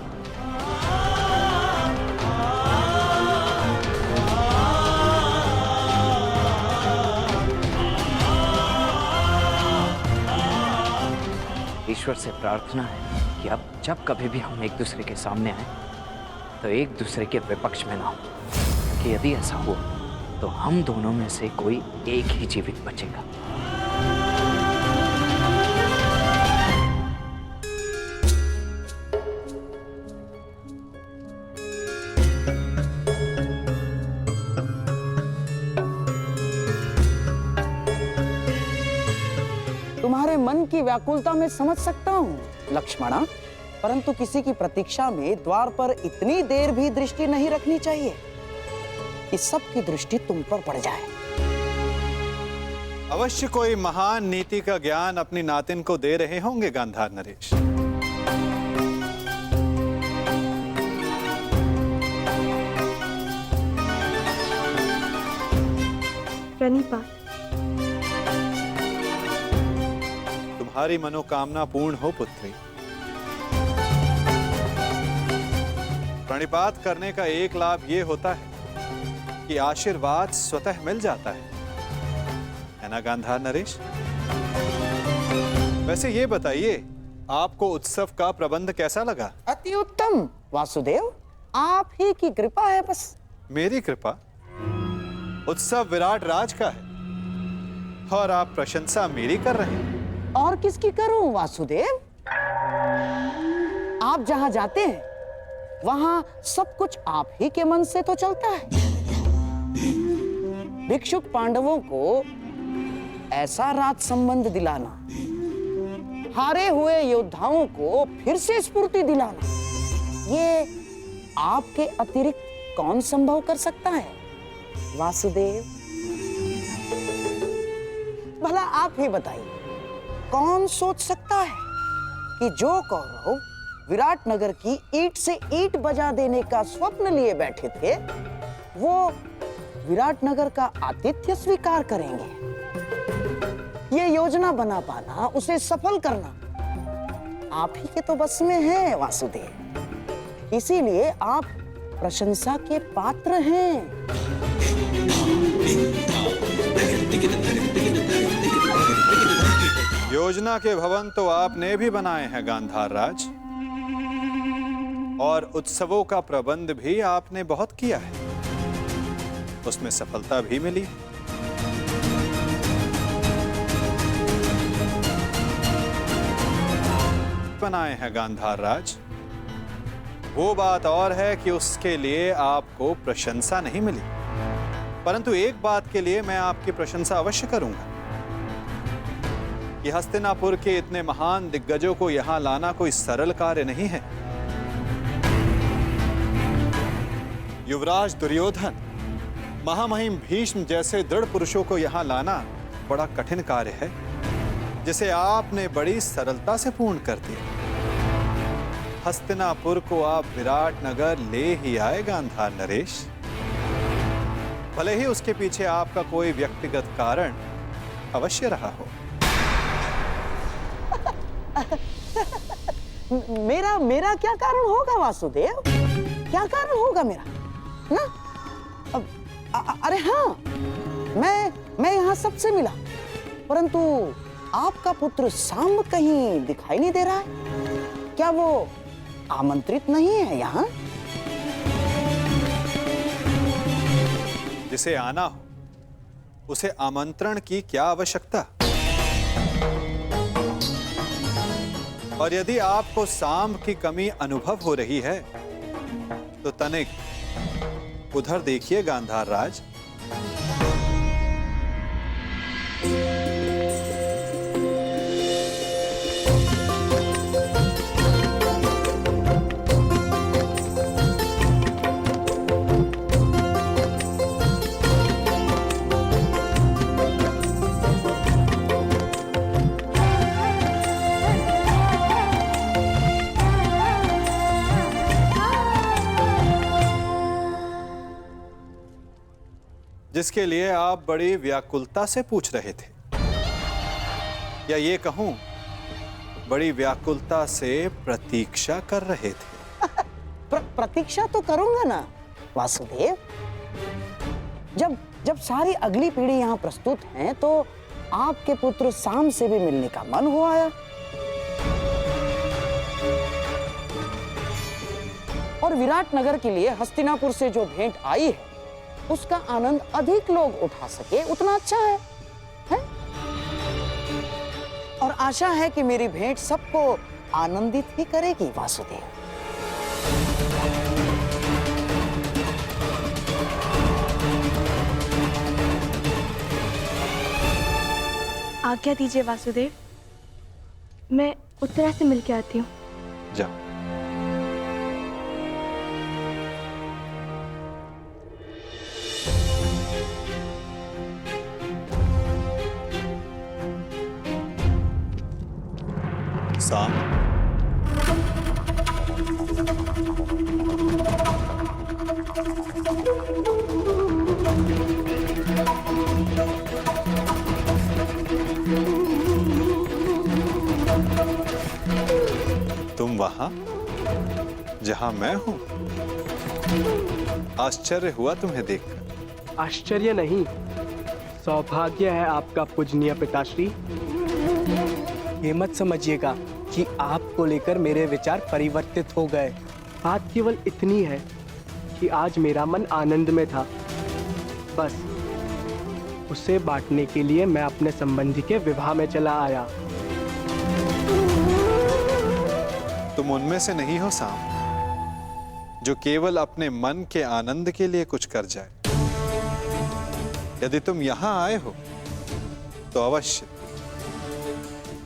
ईश्वर से प्रार्थना है कि अब जब कभी भी हम एक दूसरे के सामने आए तो एक दूसरे के विपक्ष में ना हो, कि यदि ऐसा हुआ तो हम दोनों में से कोई एक ही जीवित बचेगा। तुम्हारे मन की व्याकुलता मैं समझ सकता हूँ लक्ष्मणा, परंतु किसी की प्रतीक्षा में द्वार पर इतनी देर भी दृष्टि नहीं रखनी चाहिए कि सबकी दृष्टि तुम पर पड़ जाए। अवश्य कोई महान नीति का ज्ञान अपनी नातिन को दे रहे होंगे गांधार नरेश। प्रणिपात। तुम्हारी मनोकामना पूर्ण हो पुत्री। प्रणिपात करने का एक लाभ ये होता है कि आशीर्वाद स्वतः मिल जाता है ना गांधार नरेश? वैसे ये बताइए, आपको उत्सव का प्रबंध कैसा लगा? अति उत्तम वासुदेव, आप ही की कृपा है बस। मेरी कृपा? उत्सव विराट राज का है और आप प्रशंसा मेरी कर रहे हैं। और किसकी करूं वासुदेव? आप जहां जाते हैं वहां सब कुछ आप ही के मन से तो चलता है। भिक्षुक पांडवों को ऐसा राज संबंध दिलाना, हारे हुए योद्धाओं को फिर से स्फूर्ति दिलाना, ये आपके अतिरिक्त कौन संभव कर सकता है वासुदेव? भला आप ही बताइए, कौन सोच सकता है कि जो कौरव विराटनगर की ईंट से ईंट बजा देने का स्वप्न लिए बैठे थे, वो विराटनगर का आतिथ्य स्वीकार करेंगे? ये योजना बना पाना, उसे सफल करना आप ही के तो बस में है वासुदेव। इसीलिए आप प्रशंसा के पात्र हैं। योजना के भवन तो आपने भी बनाए हैं गांधार राज, और उत्सवों का प्रबंध भी आपने बहुत किया है, उसमें सफलता भी मिली। बनाए हैं गांधार राज, वो बात और है कि उसके लिए आपको प्रशंसा नहीं मिली, परंतु एक बात के लिए मैं आपकी प्रशंसा अवश्य करूंगा कि हस्तिनापुर के इतने महान दिग्गजों को यहां लाना कोई सरल कार्य नहीं है। युवराज दुर्योधन, महामहिम भीष्म जैसे दृढ़ पुरुषों को यहां लाना बड़ा कठिन कार्य है, जिसे आपने बड़ी सरलता से पूर्ण कर दिया। हस्तिनापुर को आप विराटनगर ले ही आए गांधार नरेश, भले ही उसके पीछे आपका कोई व्यक्तिगत कारण अवश्य रहा हो। मेरा क्या कारण होगा वासुदेव? क्या कारण होगा मेरा ना? अरे हाँ, मैं यहाँ सबसे मिला, परंतु आपका पुत्र सांब कहीं दिखाई नहीं दे रहा है। क्या वो आमंत्रित नहीं है यहाँ? जिसे आना हो उसे आमंत्रण की क्या आवश्यकता? और यदि आपको सांब की कमी अनुभव हो रही है तो तनिक उधर देखिए गांधार राज। जिसके लिए आप बड़ी व्याकुलता से पूछ रहे थे, या ये कहूं बड़ी व्याकुलता से प्रतीक्षा कर रहे थे। प्रतीक्षा तो करूंगा ना वासुदेव। जब सारी अगली पीढ़ी यहाँ प्रस्तुत है तो आपके पुत्र सांब से भी मिलने का मन हो आया। और विराटनगर के लिए हस्तिनापुर से जो भेंट आई है उसका आनंद अधिक लोग उठा सके उतना अच्छा है? और आशा है कि मेरी भेंट सबको आनंदित ही करेगी वासुदेव। आज्ञा दीजिए वासुदेव, मैं उत्तरा से मिलके आती हूँ। जाओ। तुम वहां जहां मैं हूं? आश्चर्य हुआ तुम्हें देखकर। आश्चर्य नहीं, सौभाग्य है आपका पूजनीय पिताश्री। ये मत समझिएगा कि आपको लेकर मेरे विचार परिवर्तित हो गए। बात केवल इतनी है कि आज मेरा मन आनंद में था, बस उसे बांटने के लिए मैं अपने संबंधी के विवाह में चला आया। तुम उनमें से नहीं हो सांब जो केवल अपने मन के आनंद के लिए कुछ कर जाए। यदि तुम यहां आए हो तो अवश्य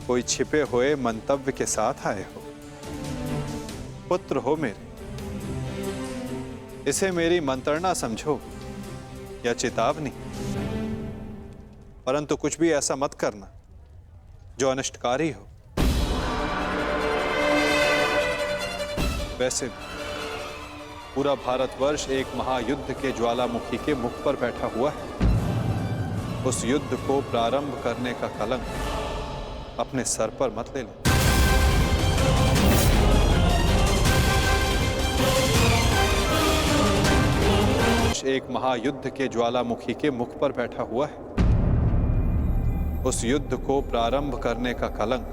कोई छिपे हुए मंतव्य के साथ आए हो। पुत्र हो मेरे, इसे मेरी मंत्रणा समझो या चेतावनी, परंतु कुछ भी ऐसा मत करना जो अनिष्टकारी हो। वैसे पूरा भारतवर्ष एक महायुद्ध के ज्वालामुखी के मुख पर बैठा हुआ है। उस युद्ध को प्रारंभ करने का कलंक अपने सर पर मत ले लें। एक महायुद्ध के ज्वालामुखी के मुख पर बैठा हुआ है। उस युद्ध को प्रारंभ करने का कलंक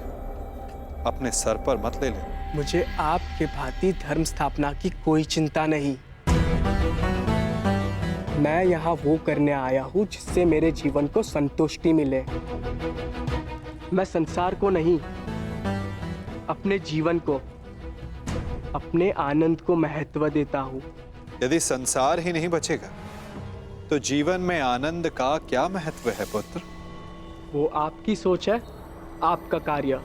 अपने सर पर मत ले लें। मुझे आपके भांति धर्म स्थापना की कोई चिंता नहीं। मैं यहाँ वो करने आया हूँ जिससे मेरे जीवन को संतुष्टि मिले। मैं संसार को नहीं, अपने जीवन को, अपने आनंद को महत्व देता हूँ। यदि संसार ही नहीं बचेगा तो जीवन में आनंद का क्या महत्व है पुत्र? वो आपकी सोच है, आपका कार्य।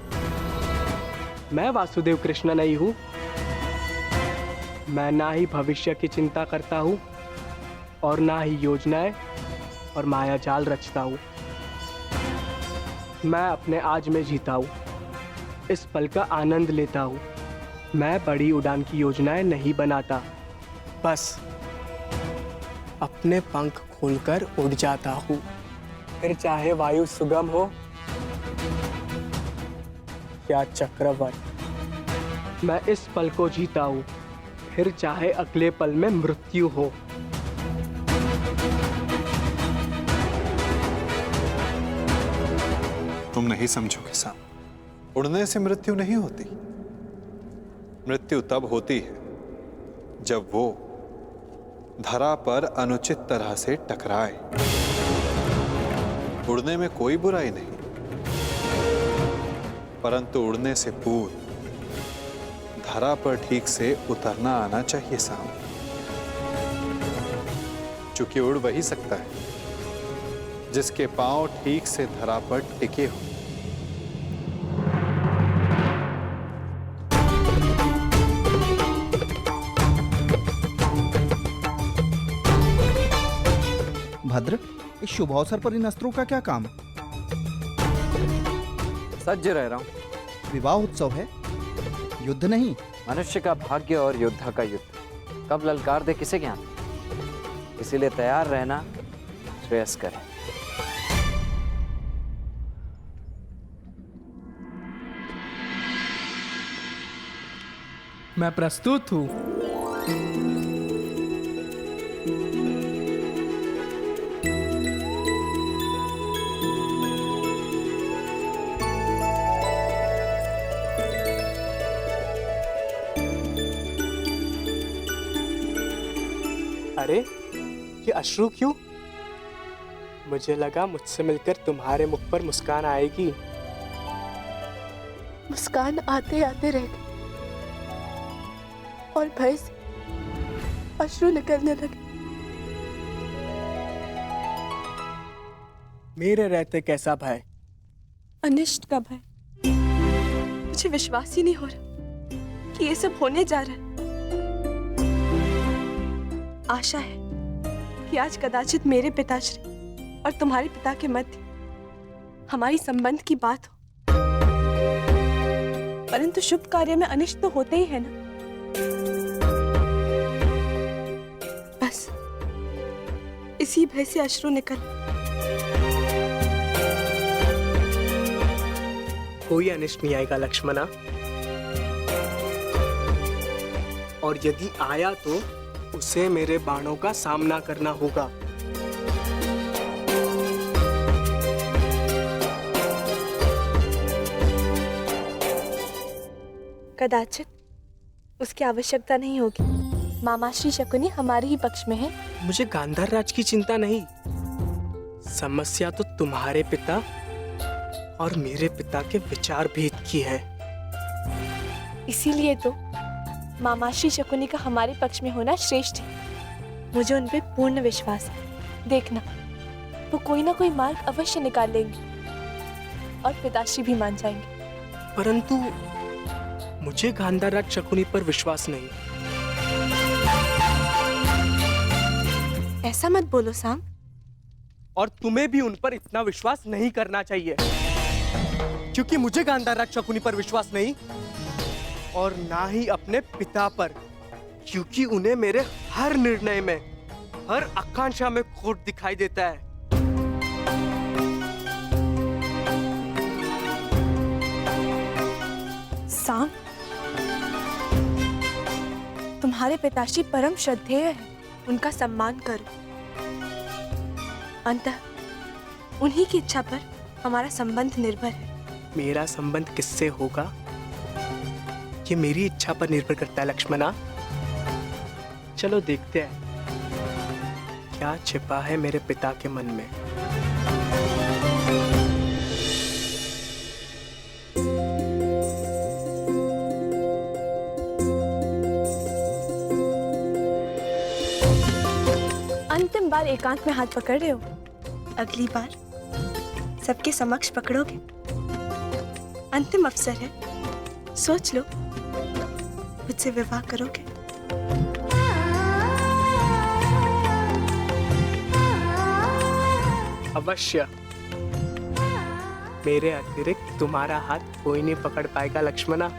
मैं वासुदेव कृष्ण नहीं हूं। मैं ना ही भविष्य की चिंता करता हूं और ना ही योजनाएं और माया जाल रचता हूं। मैं अपने आज में जीता हूं, इस पल का आनंद लेता हूं। मैं बड़ी उड़ान की योजनाएं नहीं बनाता, बस अपने पंख खोलकर उड़ जाता हूं। फिर चाहे वायु सुगम हो या चक्रवात, मैं इस पल को जीता हूं। फिर चाहे अगले पल में मृत्यु हो। तुम नहीं समझोगे साम, उड़ने से मृत्यु नहीं होती। मृत्यु तब होती है जब वो धरा पर अनुचित तरह से टकराए। उड़ने में कोई बुराई नहीं, परंतु उड़ने से पूर्व धरा पर ठीक से उतरना आना चाहिए साम। चूंकि उड़ वही सकता है जिसके पांव ठीक से धरा पर टिके हो। भद्र, इस शुभ अवसर पर इन अस्त्रों का क्या काम? सज्ज रह रहा हूं। विवाह उत्सव है, युद्ध नहीं। मनुष्य का भाग्य और योद्धा का युद्ध कब ललकार दे किसे ज्ञान, इसीलिए तैयार रहना श्रेयस्कर है। मैं प्रस्तुत हूं। अरे ये अश्रु क्यों? मुझे लगा मुझसे मिलकर तुम्हारे मुख पर मुस्कान आएगी। मुस्कान आते आते रह गई और भय से अश्रु निकलने लगे। मेरे रहते कैसा भय? अनिष्ट का भय। मुझे विश्वास ही नहीं हो रहा कि ये सब होने जा रहा है। आशा है कि आज कदाचित मेरे पिताश्री और तुम्हारे पिता के मध्य हमारी संबंध की बात हो, परंतु शुभ कार्य में अनिष्ट तो होते ही है ना। बस इसी भय से अश्रु निकल। कोई अनिष्ट नहीं आएगा लक्ष्मणा, और यदि आया तो उसे मेरे बाणों का सामना करना होगा। कदाचित उसकी आवश्यकता नहीं होगी। मामाश्री शकुनी हमारे ही पक्ष में है। मुझे गांधार राज की चिंता नहीं, समस्या तो तुम्हारे पिता और मेरे पिता के विचार भेद की है। इसीलिए तो मामाश्री शकुनी का हमारे पक्ष में होना श्रेष्ठ है। मुझे उन पे पूर्ण विश्वास है। देखना, वो कोई ना कोई मार्ग अवश्य निकाल लेंगे और पिताश्री भी मान जाएंगे। परंतु मुझे गांधाराज शकुनी पर विश्वास नहीं। ऐसा मत बोलो साम। और तुम्हें भी उन पर इतना विश्वास नहीं करना चाहिए, क्योंकि मुझे गांधाराज शकुनी पर विश्वास नहीं और ना ही अपने पिता पर, क्योंकि उन्हें मेरे हर निर्णय में, हर आकांक्षा में खोट दिखाई देता है। साम, तुम्हारे पिताश्री परम श्रद्धेय हैं, उनका सम्मान करो। अंततः उन्हीं की इच्छा पर हमारा संबंध निर्भर है। मेरा संबंध किससे होगा ये मेरी इच्छा पर निर्भर करता है लक्ष्मणा। चलो देखते हैं क्या छिपा है मेरे पिता के मन में। अंतिम बार एकांत में हाथ पकड़ रहे हो, अगली बार सबके समक्ष पकड़ोगे। अंतिम अवसर है, सोच लो, मुझसे विवाह करोगे? अवश्य। मेरे अतिरिक्त तुम्हारा हाथ कोई नहीं पकड़ पाएगा लक्ष्मणा।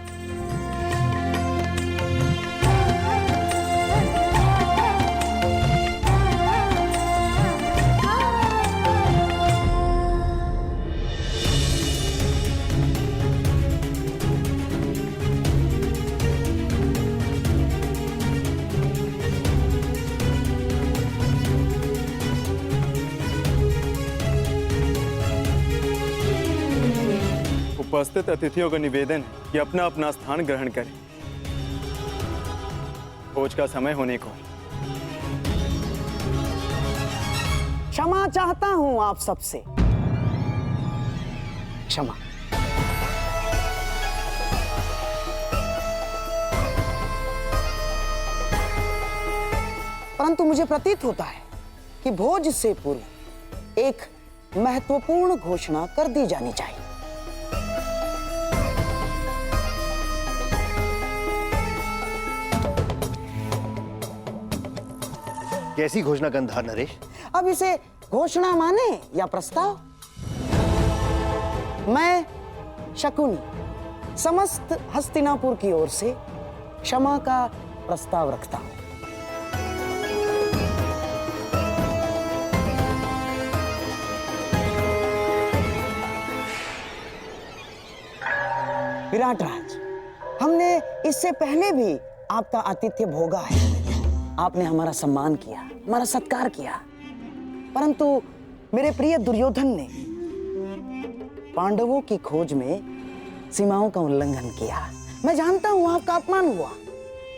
उपस्थित अतिथियों का निवेदन है कि अपना अपना स्थान ग्रहण करें। भोज का समय होने को। क्षमा चाहता हूं आप सबसे, क्षमा। परंतु मुझे प्रतीत होता है कि भोज से पूर्व एक महत्वपूर्ण घोषणा कर दी जानी चाहिए। कैसी घोषणा गंधार नरेश? अब इसे घोषणा माने या प्रस्ताव? मैं शकुनी समस्त हस्तिनापुर की ओर से क्षमा का प्रस्ताव रखता हूं। विराट राज, हमने इससे पहले भी आपका आतिथ्य भोगा है। आपने हमारा सम्मान किया, हमारा सत्कार किया, परंतु मेरे प्रिय दुर्योधन ने पांडवों की खोज में सीमाओं का उल्लंघन किया। मैं जानता हूं आपका अपमान हुआ।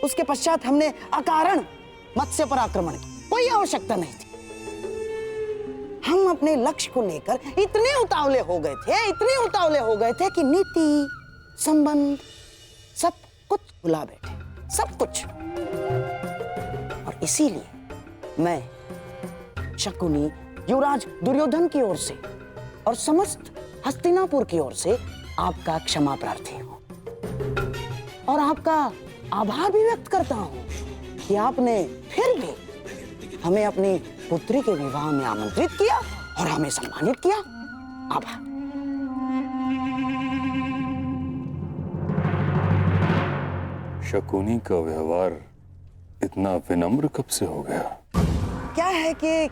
उसके पश्चात हमने अकारण मत्स्य पर आक्रमण किया, कोई आवश्यकता नहीं थी। हम अपने लक्ष्य को लेकर इतने उतावले हो गए थे कि नीति, संबंध, सब कुछ भुला बैठे, सब कुछ। और इसीलिए मैं शकुनी युवराज दुर्योधन की ओर से और समस्त हस्तिनापुर की ओर से आपका क्षमा प्रार्थी हूं और आपका आभार भी व्यक्त करता हूं कि आपने फिर भी हमें अपनी पुत्री के विवाह में आमंत्रित किया और हमें सम्मानित किया। आभार। शकुनी का व्यवहार इतना विनम्र कब से हो गया? क्या है कि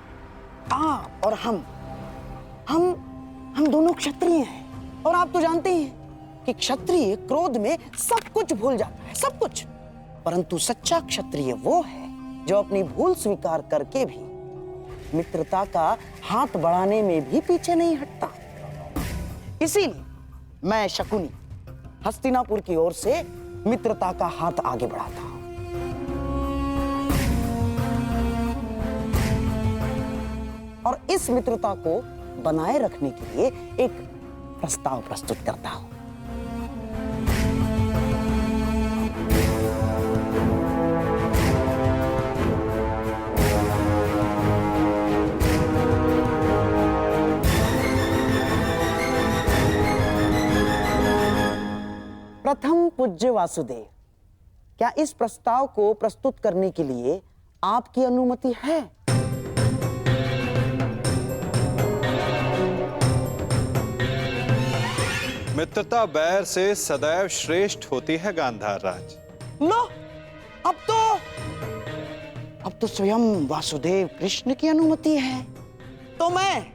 आप और हम दोनों क्षत्रिय हैं और आप तो जानते ही हैं कि क्षत्रिय क्रोध में सब कुछ भूल जाता है, सब कुछ। परंतु सच्चा क्षत्रिय वो है जो अपनी भूल स्वीकार करके भी मित्रता का हाथ बढ़ाने में भी पीछे नहीं हटता। इसीलिए मैं शकुनी हस्तिनापुर की ओर से मित्रता का हाथ आगे बढ़ाता हूं। और इस मित्रता को बनाए रखने के लिए एक प्रस्ताव प्रस्तुत करता हूं। पूज्य वासुदेव, क्या इस प्रस्ताव को प्रस्तुत करने के लिए आपकी अनुमति है? मित्रता बैर से सदैव श्रेष्ठ होती है गांधार राज। लो, अब तो स्वयं वासुदेव कृष्ण की अनुमति है। तो मैं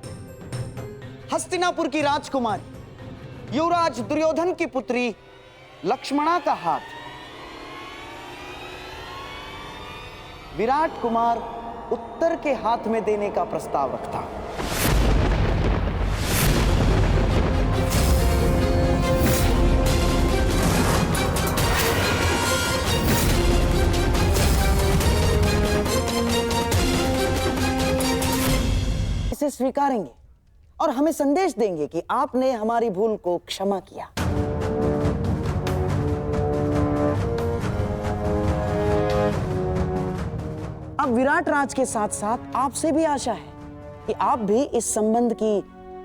हस्तिनापुर की राजकुमारी युवराज दुर्योधन की पुत्री लक्ष्मणा का हाथ विराट कुमार उत्तर के हाथ में देने का प्रस्ताव रखता हूं। इसे स्वीकारेंगे और हमें संदेश देंगे कि आपने हमारी भूल को क्षमा किया। अब विराट राज के साथ साथ आपसे भी आशा है कि आप भी इस संबंध की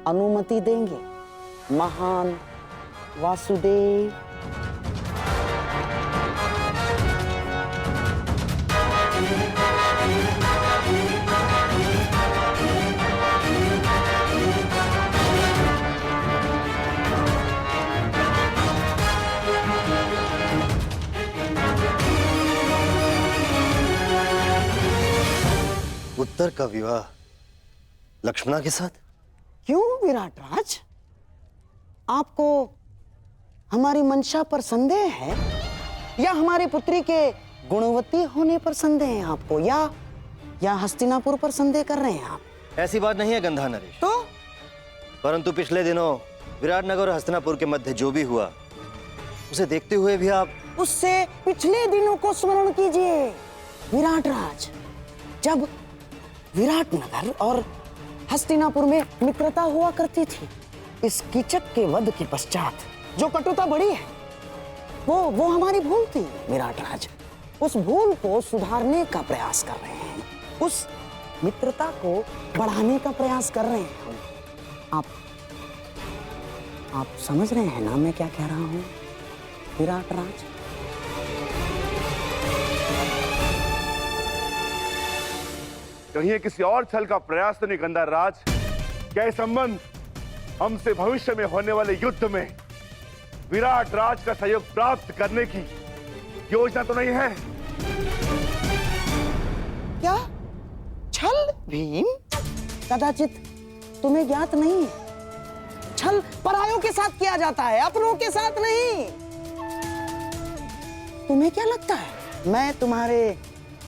अनुमति देंगे। महान वासुदेव। उत्तर का विवाह लक्ष्मणा के साथ? क्यों विराट राज, आपको हमारी मंशा पर संदेह है या हमारी पुत्री के गुणवती होने पर संदेह है आपको, या हस्तिनापुर पर संदेह कर रहे हैं आप? ऐसी बात नहीं है गंधा नरेश। तो परंतु पिछले दिनों विराटनगर और हस्तिनापुर के मध्य जो भी हुआ उसे देखते हुए भी आप उससे पिछले दिनों को स्मरण कीजिए विराट राज, जब विराटनगर और हस्तिनापुर में मित्रता हुआ करती थी। इस कीचक के वध के पश्चात जो कटुता बढ़ी है वो हमारी भूल थी विराट राज। उस भूल को सुधारने का प्रयास कर रहे हैं, उस मित्रता को बढ़ाने का प्रयास कर रहे हैं हम। आप समझ रहे हैं ना मैं क्या कह रहा हूं विराट राज? कहीं ये किसी और छल का प्रयास तो नहीं गंधार राज? क्या ये संबंध हमसे भविष्य में होने वाले युद्ध में विराट राज का सहयोग प्राप्त करने की योजना तो नहीं है? क्या छल भीम? कदाचित तुम्हें ज्ञात नहीं है, छल परायों के साथ किया जाता है, अपनों के साथ नहीं। तुम्हें क्या लगता है मैं तुम्हारे